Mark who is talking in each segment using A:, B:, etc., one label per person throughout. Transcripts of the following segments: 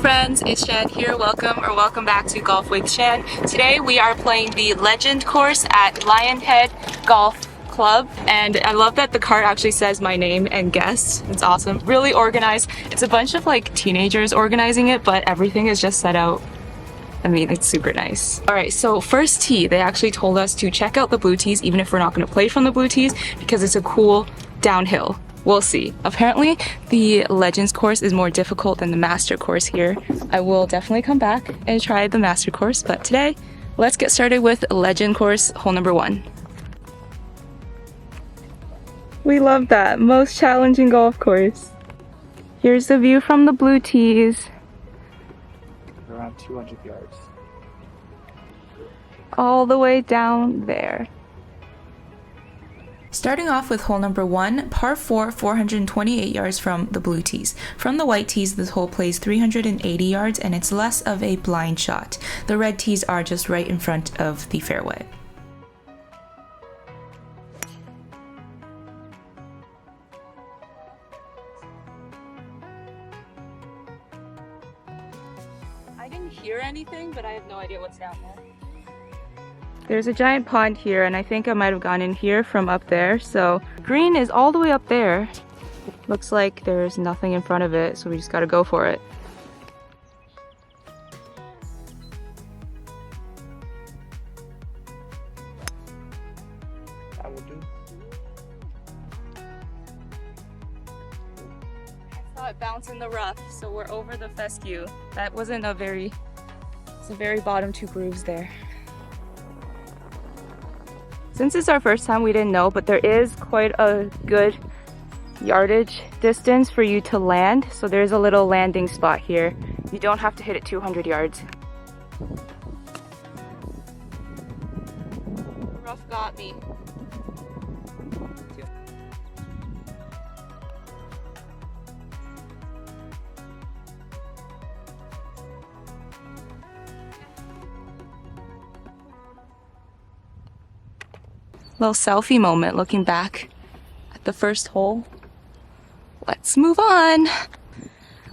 A: friends, it's Shan here. Welcome back to Golf with Shan. Today we are playing the Legend course at Lionhead Golf Club, and I love that the cart actually says my name and guest. It's awesome. Really organized. It's a bunch of like teenagers organizing it, but everything is just set out. I mean, it's super nice. Alright, so first tee, they actually told us to check out the blue tees even if we're not going to play from the blue tees because it's a cool downhill. We'll see. Apparently, the Legends course is more difficult than the Master course here. I will definitely come back and try the Master course, but today, let's get started with Legend course, hole number 1. We love that. Most challenging golf course. Here's the view from the blue tees.
B: Around 200 yards.
A: All the way down there.
C: Starting off with hole number 1, par 4, 428 yards from the blue tees. From the white tees, this hole plays 380 yards and it's less of a blind shot. The red tees are just right in front of the fairway.
A: I didn't hear anything, but I have no idea what's down there. There's a giant pond here, and I think I might have gone in here from up there. So green is all the way up there. Looks like there's nothing in front of it, so we just gotta go for it.
B: That will do.
A: I saw it bounce in the rough, so we're over the fescue. That wasn't a very, it's the very bottom 2 grooves there. Since it's our first time, we didn't know, but there is quite a good yardage distance for you to land. So there's a little landing spot here. You don't have to hit it 200 yards. Rough got me. Little selfie moment looking back at the first hole. Let's move on.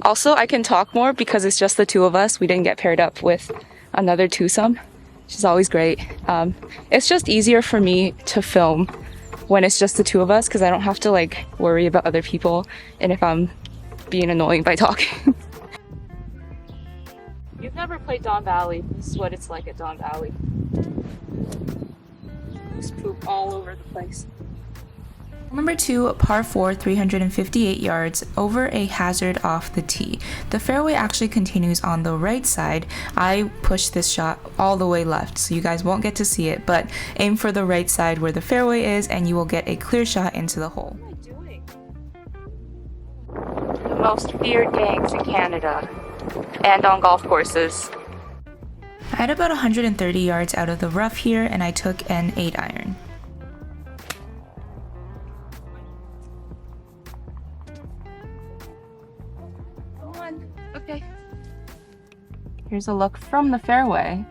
A: Also, I can talk more because it's just the 2 of us. We didn't get paired up with another twosome, which is always great. It's just easier for me to film when it's just the 2 of us because I don't have to like worry about other people and if I'm being annoying by talking. You've never played Don Valley. This is what it's like at Don Valley. Poop all over the place.
C: Number 2, par 4, 358 yards over a hazard off the tee. The fairway actually continues on the right side. I pushed this shot all the way left, so you guys won't get to see it, but aim for the right side where the fairway is and you will get a clear shot into the hole.
A: What am I doing? The most feared gangs in Canada and on golf courses.
C: I had about 130 yards out of the rough here and I took an 8-iron.
A: Come on. Okay. Here's a look from the fairway.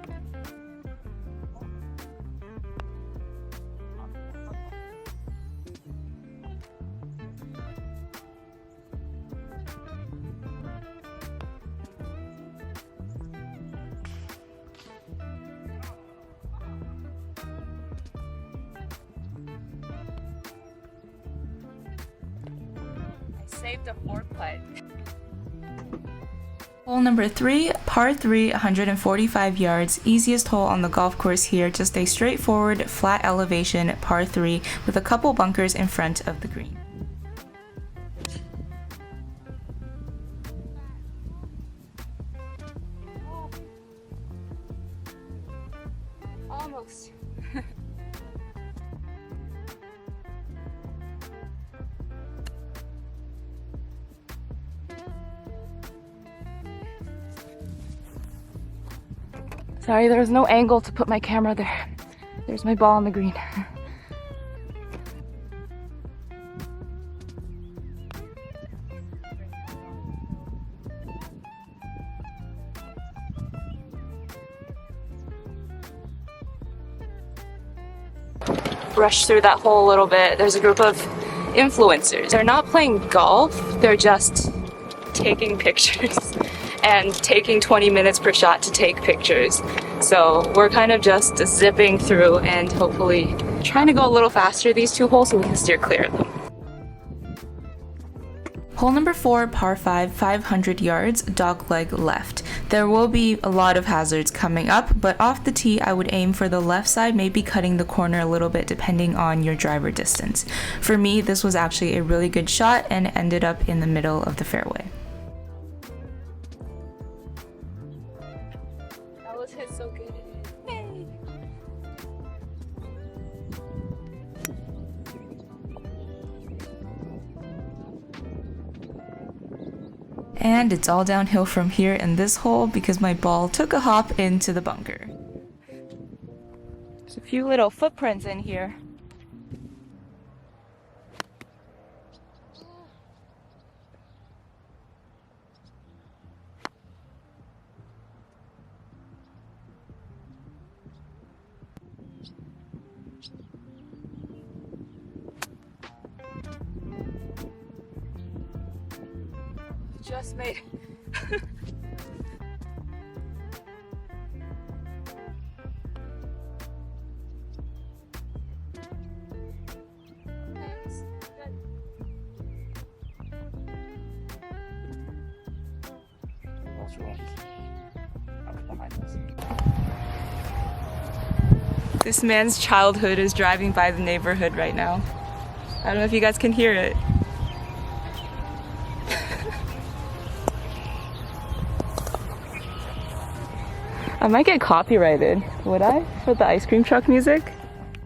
A: Saved a 4-putt.
C: Hole number 3, par 3, 145 yards, easiest hole on the golf course here, just a straightforward flat elevation par 3 with a couple bunkers in front of the green.
A: Almost. Sorry, there was no angle to put my camera there. There's my ball on the green. Brush through that hole a little bit. There's a group of influencers. They're not playing golf, they're just taking pictures. and taking 20 minutes per shot to take pictures. So we're kind of just zipping through and hopefully trying to go a little faster these 2 holes so we can steer clear of them.
C: Hole number 4, par 5, 500 yards, dogleg left. There will be a lot of hazards coming up, but off the tee, I would aim for the left side, maybe cutting the corner a little bit depending on your driver distance. For me, this was actually a really good shot and ended up in the middle of the fairway.
A: That was hit so good. Yay.
C: And it's all downhill from here in this hole because my ball took a hop into the bunker.
A: There's a few little footprints in here. Just made it. This man's childhood is driving by the neighborhood right now. I don't know if you guys can hear it. I might get copyrighted, would I? For the ice cream truck music?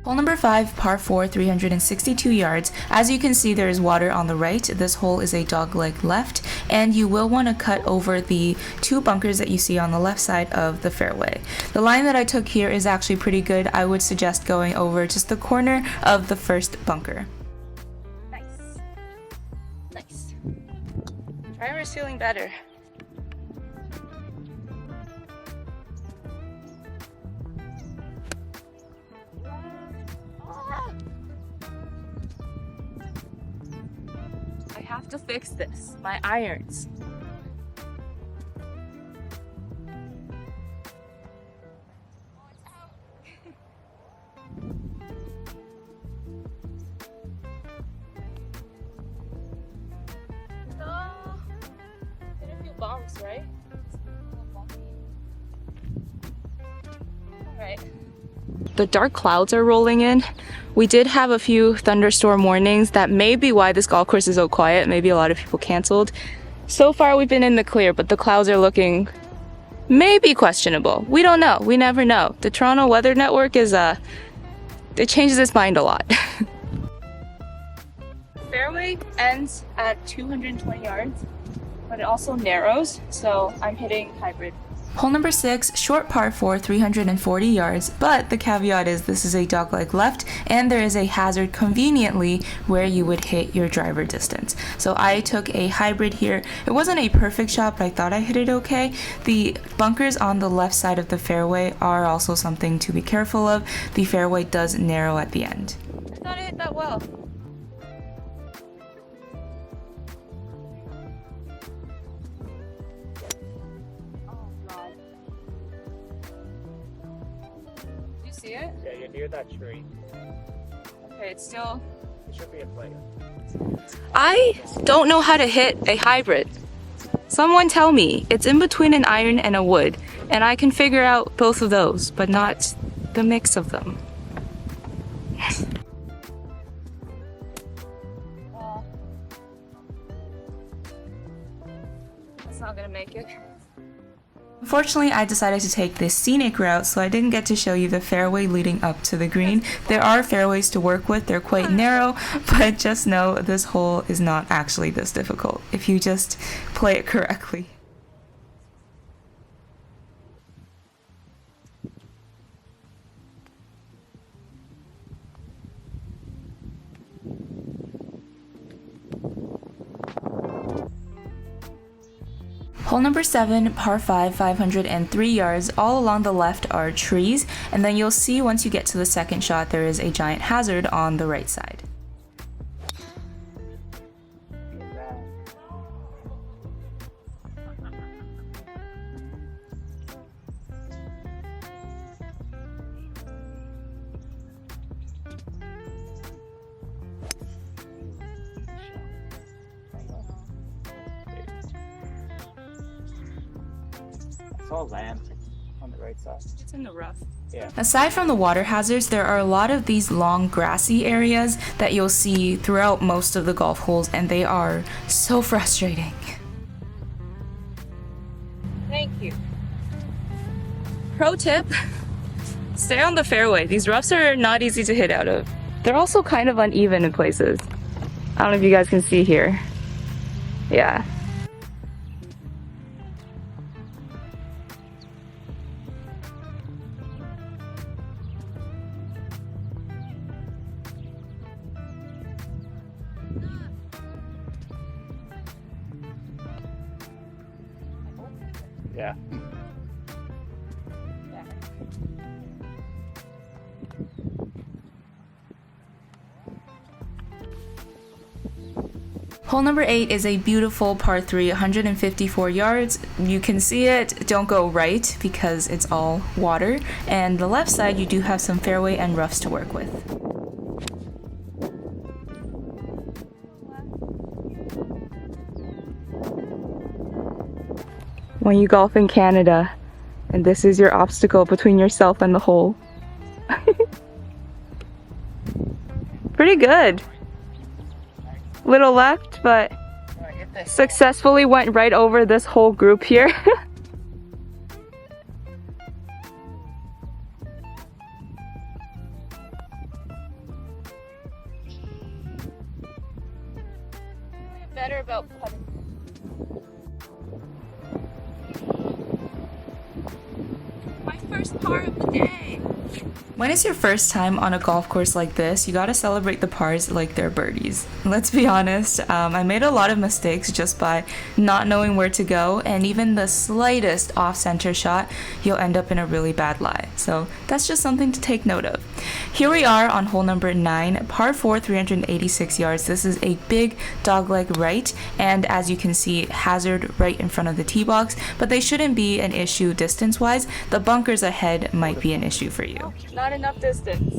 C: Hole number 5, par 4, 362 yards. As you can see, there is water on the right. This hole is a dogleg left, and you will want to cut over the 2 bunkers that you see on the left side of the fairway. The line that I took here is actually pretty good. I would suggest going over just the corner of the first bunker.
A: Nice. Nice. Driver's feeling better. I have to fix this. My irons. No. Hit a few bumps, right? Alright. The dark clouds are rolling in. We did have a few thunderstorm warnings. That may be why this golf course is so quiet. Maybe a lot of people canceled. So far we've been in the clear, but the clouds are looking maybe questionable. We don't know. We never know. The Toronto Weather Network is it changes its mind a lot. Fairway ends at 220 yards, but it also narrows, so I'm hitting hybrid.
C: Hole number 6, short par 4, 340 yards, but the caveat is this is a dogleg left and there is a hazard conveniently where you would hit your driver distance. So I took a hybrid here. It wasn't a perfect shot, but I thought I hit it okay. The bunkers on the left side of the fairway are also something to be careful of. The fairway does narrow at the end.
A: I thought I hit that well. See it?
B: Yeah, you're near that tree.
A: Okay, it's still...
B: It should be a play.
A: I don't know how to hit a hybrid. Someone tell me. It's in between an iron and a wood, and I can figure out both of those, but not the mix of them. That's not gonna make it.
C: Unfortunately, I decided to take this scenic route, so I didn't get to show you the fairway leading up to the green. There are fairways to work with, they're quite narrow, but just know this hole is not actually this difficult if you just play it correctly. Hole number 7, par 5, 503 yards. All along the left are trees, and then you'll see once you get to the second shot there is a giant hazard on the right side.
B: It's all land on the right side.
A: It's in the rough.
B: Yeah.
C: Aside from the water hazards, there are a lot of these long grassy areas that you'll see throughout most of the golf holes, and they are so frustrating.
A: Thank you. Pro tip, stay on the fairway. These roughs are not easy to hit out of. They're also kind of uneven in places. I don't know if you guys can see here. Yeah.
B: Yeah.
C: Hole number 8 is a beautiful par 3, 154 yards. You can see it. Don't go right because it's all water. And the left side, you do have some fairway and roughs to work with.
A: When you golf in Canada, and this is your obstacle between yourself and the hole. Pretty good. Little left, but successfully went right over this whole group here. Better about putting. My first par of the day.
C: When it's your first time on a golf course like this, you gotta celebrate the pars like they're birdies. Let's be honest, I made a lot of mistakes just by not knowing where to go, and even the slightest off-center shot, you'll end up in a really bad lie. So that's just something to take note of. Here we are on hole number 9, par 4, 386 yards. This is a big dogleg right, and as you can see, hazard right in front of the tee box, but they shouldn't be an issue distance-wise. The bunkers ahead might be an issue for you.
A: Not enough distance.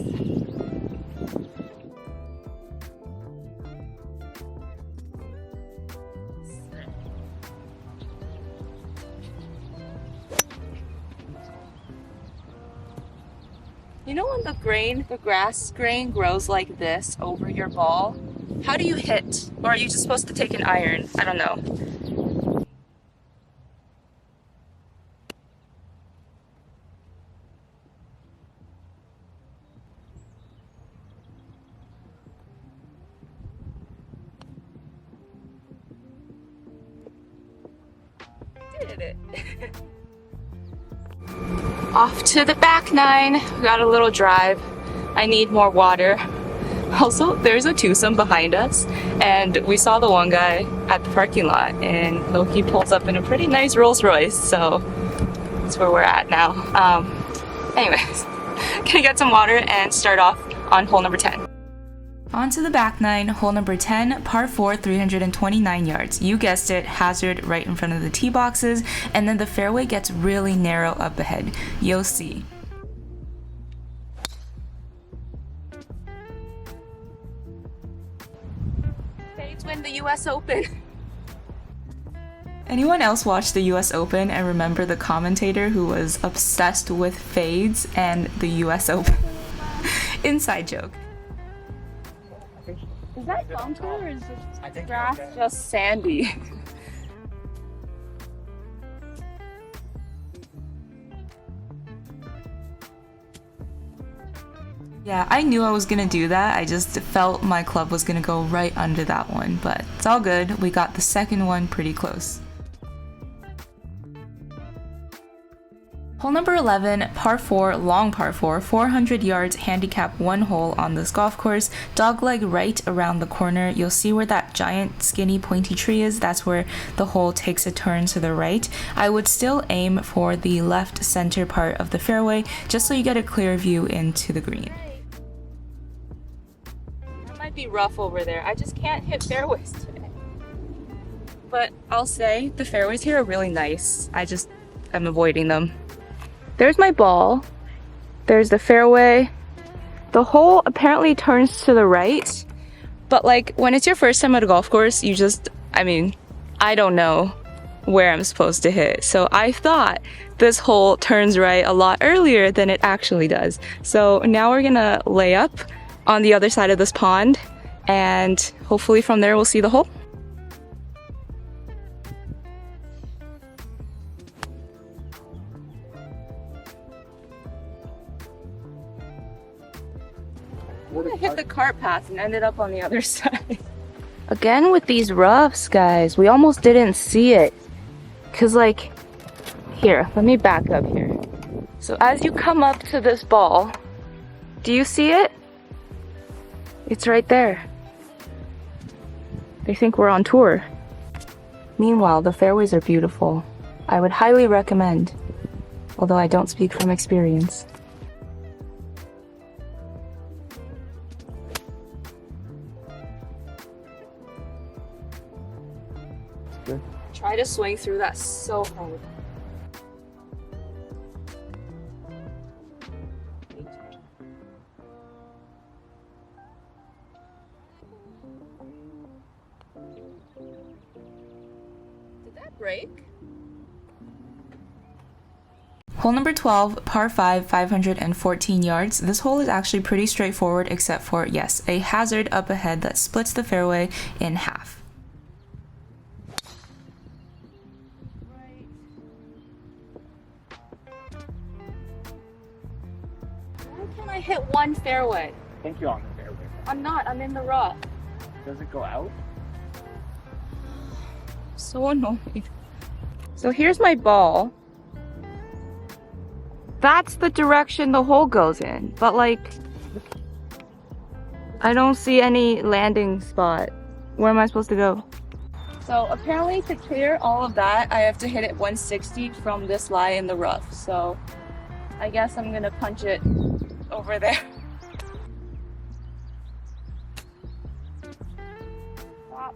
A: You know when the grass grain grows like this over your ball? How do you hit? Or are you just supposed to take an iron? I don't know. Did it. Off to the back 9. We got a little drive. I need more water. Also, there's a twosome behind us, and we saw the one guy at the parking lot, and Loki pulls up in a pretty nice Rolls Royce, so that's where we're at now. Anyways, gonna get some water and start off on hole number 10.
C: On to the back 9, hole number 10, par 4, 329 yards. You guessed it, hazard right in front of the tee boxes, and then the fairway gets really narrow up ahead. You'll see.
A: Fades win the US Open.
C: Anyone else watch the US Open and remember the commentator who was obsessed with fades and the US Open? Inside joke.
A: Is that bunker or is the grass just sandy?
C: Yeah, I knew I was gonna do that. I just felt my club was gonna go right under that one, but it's all good. We got the second one pretty close. Hole number 11, par 4, long par 4, 400 yards, handicap 1 hole on this golf course. Dogleg right around the corner. You'll see where that giant, skinny, pointy tree is. That's where the hole takes a turn to the right. I would still aim for the left center part of the fairway, just so you get a clear view into the green.
A: That might be rough over there. I just can't hit fairways today. But I'll say the fairways here are really nice. I'm avoiding them. There's my ball. There's the fairway. The hole apparently turns to the right. But like when it's your first time at a golf course, I don't know where I'm supposed to hit. So I thought this hole turns right a lot earlier than it actually does. So now we're gonna lay up on the other side of this pond, and hopefully from there we'll see the hole. I hit the cart path and ended up on the other side. Again with these roughs, guys, we almost didn't see it. Cause like, here, let me back up here. So as you come up to this ball, do you see it? It's right there. They think we're on tour. Meanwhile, the fairways are beautiful. I would highly recommend, although I don't speak from experience.
B: Good.
A: Try to swing through that so hard. Did that break?
C: Hole number 12, par 5, 514 yards. This hole is actually pretty straightforward except for, yes, a hazard up ahead that splits the fairway in half.
A: Why can't I hit one fairway?
B: I think you're on the fairway.
A: I'm not, I'm in the rough.
B: Does it go out?
A: So annoying. So here's my ball. That's the direction the hole goes in, but like, I don't see any landing spot. Where am I supposed to go? So apparently to clear all of that, I have to hit it 160 from this lie in the rough. So I guess I'm gonna punch it over there. Stop.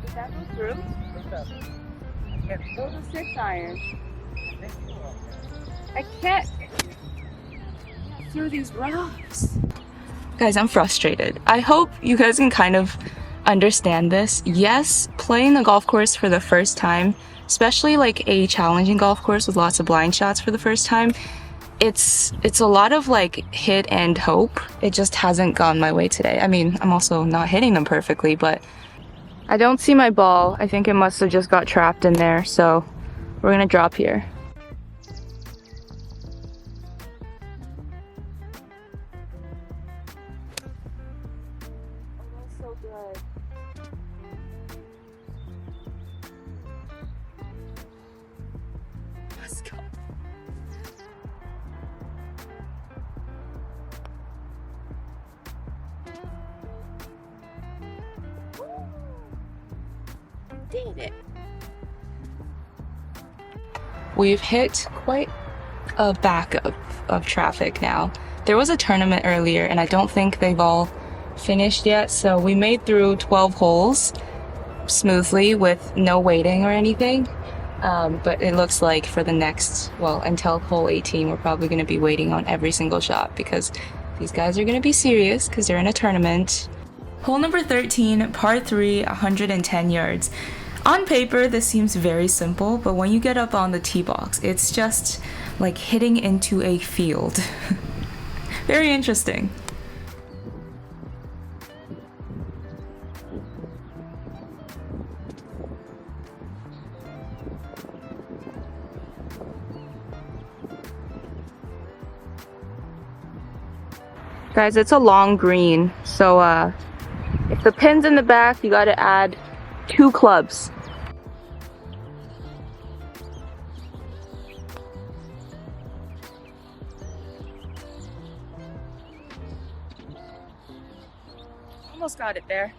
A: Did that go through? It was a 6-iron. I can't through these rocks. Guys, I'm frustrated. I hope you guys can kind of understand this. Yes, playing the golf course for the first time, especially like a challenging golf course with lots of blind shots for the first time, it's a lot of like hit and hope. It just hasn't gone my way today. I mean, I'm also not hitting them perfectly, but I don't see my ball. I think it must have just got trapped in there, so we're gonna drop here. So good. Let's go. Did it. We've hit quite a backup of traffic now. There was a tournament earlier and I don't think they've all finished yet, so we made through 12 holes smoothly with no waiting or anything. But it looks like for the next, well, until hole 18, we're probably going to be waiting on every single shot because these guys are going to be serious because they're in a tournament.
C: Hole number 13, par 3, 110 yards. On paper, this seems very simple, but when you get up on the tee box, it's just like hitting into a field. Very interesting.
A: Guys, it's a long green, so if the pin's in the back, you gotta add 2 clubs. Almost got it there.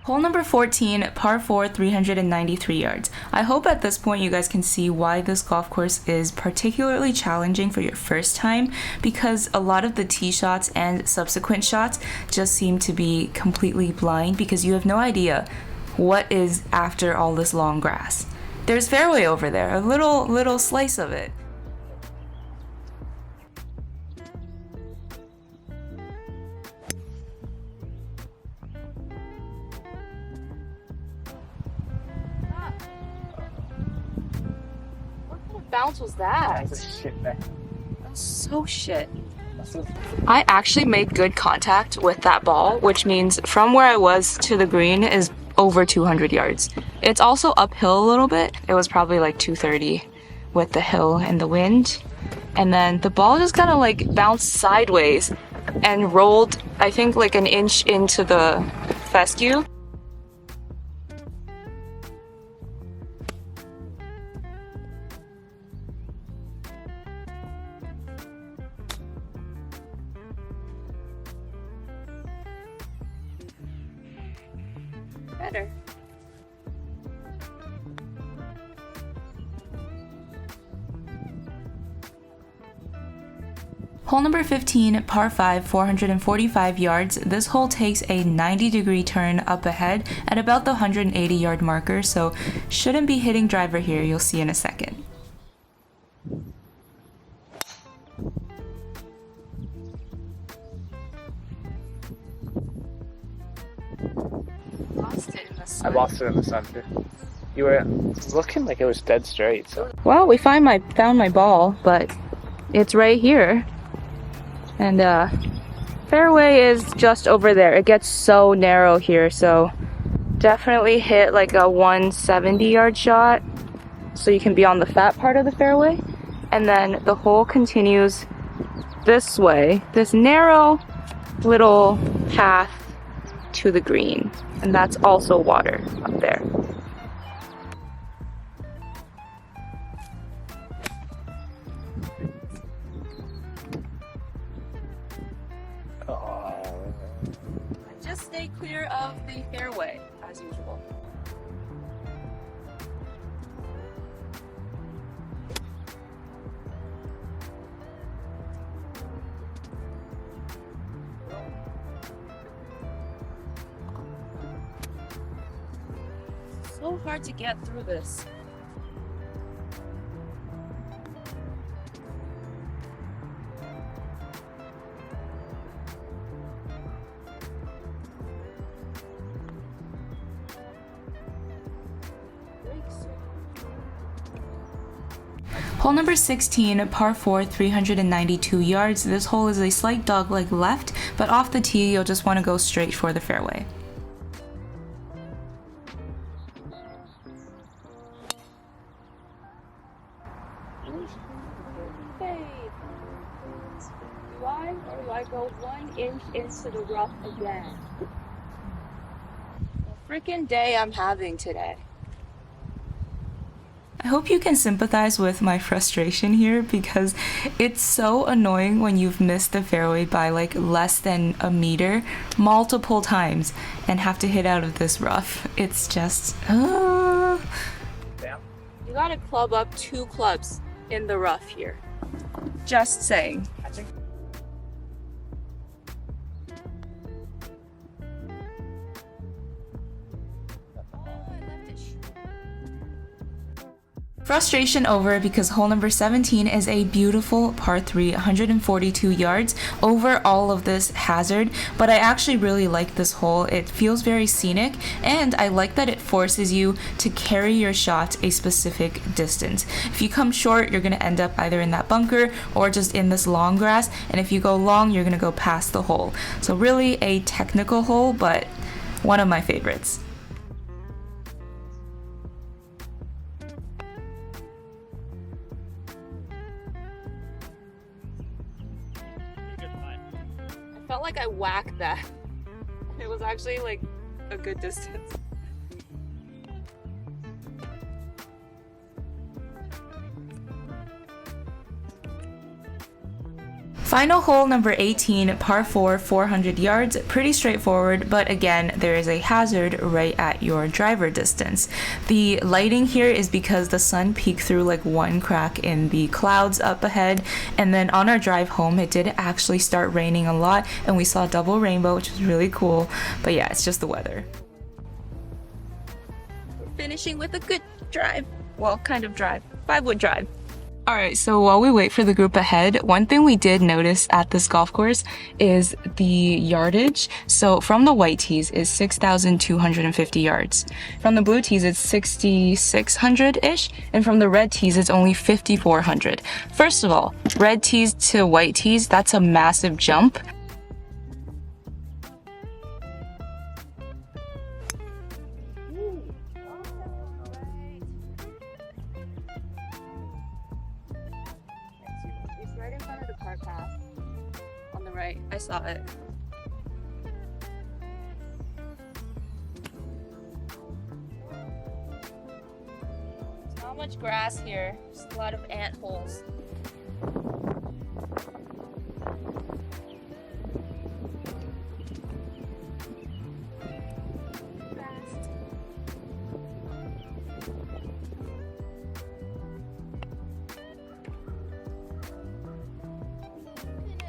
C: Hole number 14, par 4, 393 yards. I hope at this point you guys can see why this golf course is particularly challenging for your first time, because a lot of the tee shots and subsequent shots just seem to be completely blind because you have no idea what is after all this long grass. There's fairway over there, a little slice of it.
A: Bounce was that?
B: That's a shit man.
A: That's so shit. I actually made good contact with that ball, which means from where I was to the green is over 200 yards. It's also uphill a little bit. It was probably like 230 with the hill and the wind. And then the ball just kind of like bounced sideways and rolled, I think, like an inch into the fescue. Better.
C: Hole number 15, par 5, 445 yards. This hole takes a 90-degree turn up ahead at about the 180-yard marker, so shouldn't be hitting driver here, you'll see in a second.
B: I lost it in the sun too. You were looking like it was dead straight, so.
A: Well, we found my ball, but it's right here. And fairway is just over there. It gets so narrow here, so definitely hit like a 170-yard shot so you can be on the fat part of the fairway. And then the hole continues this way, this narrow little path to the green. And that's also water up there. Just stay clear of the fairway, as usual. So hard to get through this.
C: Hole number 16, par 4, 392 yards. This hole is a slight dogleg left, but off the tee you'll just want to go straight for the fairway.
A: Do I go 1 inch into the rough again? The freaking day I'm having today.
C: I hope you can sympathize with my frustration here because it's so annoying when you've missed the fairway by like less than a meter multiple times and have to hit out of this rough. It's just,
B: Yeah.
A: You gotta club up 2 clubs in the rough here. Just saying.
B: I think.
C: Frustration over because hole number 17 is a beautiful par 3, 142 yards over all of this hazard, but I actually really like this hole. It feels very scenic, and I like that it forces you to carry your shot a specific distance. If you come short, you're going to end up either in that bunker or just in this long grass, and if you go long, you're going to go past the hole. So really a technical hole, but one of my favorites.
A: I felt like I whacked that. It was actually like a good distance.
C: Final hole number 18, par 4, 400 yards. Pretty straightforward, but again, there is a hazard right at your driver distance. The lighting here is because the sun peeked through like one crack in the clouds up ahead, and then on our drive home, it did actually start raining a lot, and we saw a double rainbow, which was really cool. But yeah, it's just the weather. Finishing with a good drive. Well, kind of drive. 5-wood drive. Alright, so while we wait for the group ahead, one thing we did notice at this golf course is the yardage. So from the white tees is 6,250 yards. From the blue tees it's 6,600-ish, and from the red tees it's only 5,400. First of all, red tees to white tees, that's a massive jump. Right in front of the cart path on the right. I saw it. There's not much grass here. Just a lot of ant holes.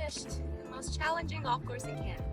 C: The most challenging golf course in Canada.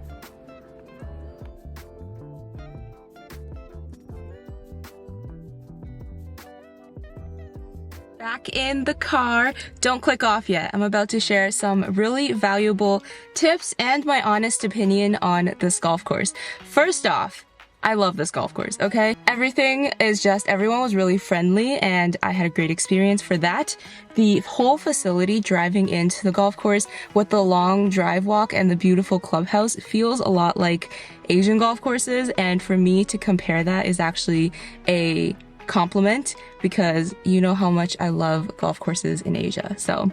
C: Back in the car. Don't click off yet. I'm about to share some really valuable tips and my honest opinion on this golf course. First off, I love this golf course, okay? Everything is just, everyone was really friendly and I had a great experience for that. The whole facility driving into the golf course with the long drive walk and the beautiful clubhouse feels a lot like Asian golf courses, and for me to compare that is actually a compliment because you know how much I love golf courses in Asia. So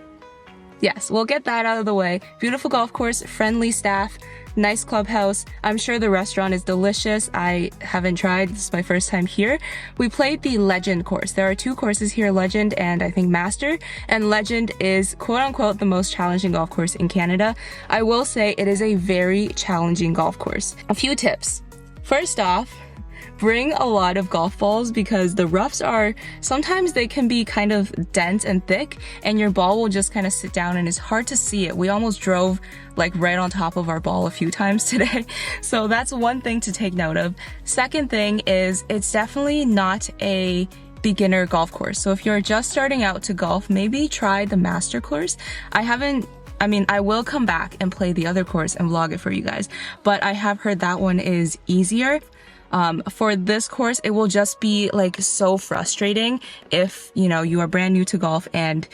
C: yes, we'll get that out of the way. Beautiful golf course, friendly staff, nice clubhouse. I'm sure the restaurant is delicious. I haven't tried. This is my first time here. We played the Legend course. There are two courses here, Legend and I think Master. And Legend is quote unquote the most challenging golf course in Canada. I will say it is a very challenging golf course. A few tips. First off, bring a lot of golf balls because the roughs are, sometimes they can be kind of dense and thick and your ball will just kind of sit down and it's hard to see it. We almost drove like right on top of our ball a few times today. So that's one thing to take note of. Second thing is it's definitely not a beginner golf course. So if you're just starting out to golf, maybe try the Master course. I will come back and play the other course and vlog it for you guys, but I have heard that one is easier. For this course, it will just be like so frustrating if, you know, you are brand new to golf and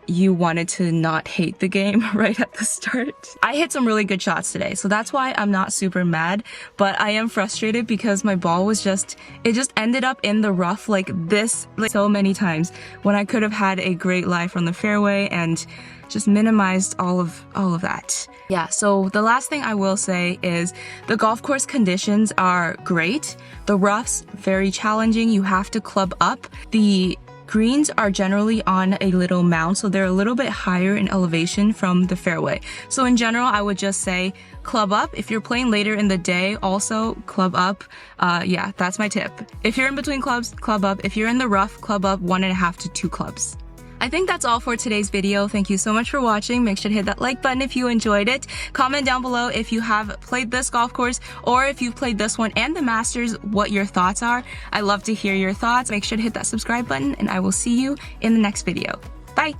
C: you wanted to not hate the game right at the start. I hit some really good shots today, so that's why I'm not super mad, but I am frustrated because my ball was it just ended up in the rough like this like so many times when I could have had a great lie from the fairway and just minimized all of that. Yeah, so the last thing I will say is the golf course conditions are great. The roughs, very challenging. You have to club up. The greens are generally on a little mound, so they're a little bit higher in elevation from the fairway. So in general, I would just say club up. If you're playing later in the day, also club up. Yeah, that's my tip. If you're in between clubs, club up. If you're in the rough, club up 1.5 to 2 clubs. I think that's all for today's video. Thank you so much for watching. Make sure to hit that like button if you enjoyed it. Comment down below if you have played this golf course or if you've played this one and the Masters, what your thoughts are. I love to hear your thoughts. Make sure to hit that subscribe button and I will see you in the next video. Bye!